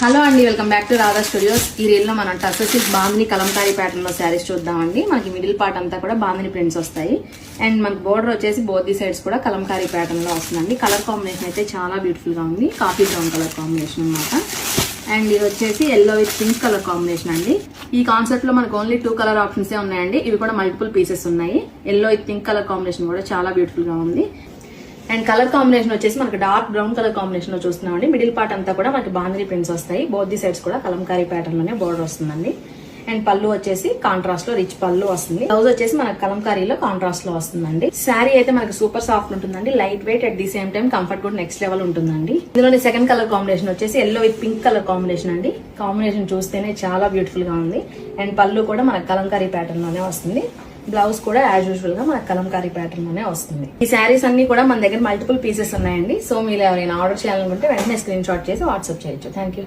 Hello అండి, welcome back to Radha studios. ఈ రీల్లో మనం టస్సర్ సిల్క్ బాందిని కలంకారీ ప్యాటర్న్ లో శారీస్ చూద్దామండి. మనకి మిడిల్ పార్ట్ అంతా కూడా బాందిని ప్రింట్స్ వస్తాయి అండ్ మనకి బోర్డర్ వచ్చేసి బోత్ ది సైడ్స్ కూడా కలంకారీ ప్యాటర్న్ లో వస్తుందండి. కలర్ కాంబినేషన్ అయితే చాలా బ్యూటిఫుల్ గా ఉంది. కాఫీ బ్రౌన్ కలర్ కాంబినేషన్ అన్నమాట. అండ్ ఇది వచ్చేసి yellow with pink colour combination అండి. ఈ కాన్సెప్ట్ లో మనకు ఓన్లీ 2 కలర్ ఆప్షన్స్ ఉన్నాయండి. ఇవి కూడా మల్టిపుల్ పీసెస్ ఉన్నాయి. Yellow with pink colour combination కూడా చాలా బ్యూటిఫుల్ గా ఉంది. అండ్ కలర్ కాంబినేషన్ వచ్చేసి మనకి డార్క్ బ్రౌన్ కలర్ కాంబినేషన్ లో చూస్తున్నామండి. మిడిల్ పార్ట్ అంతా కూడా మనకి బాందిని ప్రింట్స్ వస్తాయి. బోత్ ది సైడ్స్ కూడా కలంకారీ ప్యాటర్న్ లోనే బోర్డర్ వస్తుందండి. అండ్ పళ్ళు వచ్చేసి కాంట్రాస్ట్ లో రిచ్ పళ్ళు వస్తుంది. బ్లౌజ్ వచ్చేసి మనకి కలంకారీలో కాంట్రాస్ట్ లో వస్తుందండి. శారీ అయితే మనకి సూపర్ సాఫ్ట్ ఉంటుందండి. Light weight at the same time comfort కూడా నెక్స్ట్ లెవెల్ ఉంటుందండి. ఇందులోని సెకండ్ కలర్ కాంబినేషన్ వచ్చేసి yellow with pink colour combination అండి. కాంబినేషన్ చూస్తేనే చాలా బ్యూటిఫుల్ గా ఉంది. అండ్ పళ్ళు కూడా మనకి కలంకారీ ప్యాటర్న్ లోనే వస్తుంది. బ్లౌజ్ కూడా యాజ్ యూజువల్ గా మనకి కలంకారీ ప్యాటర్న్ లోనే వస్తుంది. ఈ శారీస్ అన్ని కూడా మన దగ్గర మల్టిపుల్ పీసెస్ ఉన్నాయండి. సో మీరు ఎవరైనా ఆర్డర్ చేయాలనుకుంటే వెంటనే స్క్రీన్ షాట్ చేసి వాట్సాప్ చేయొచ్చు. Thank you.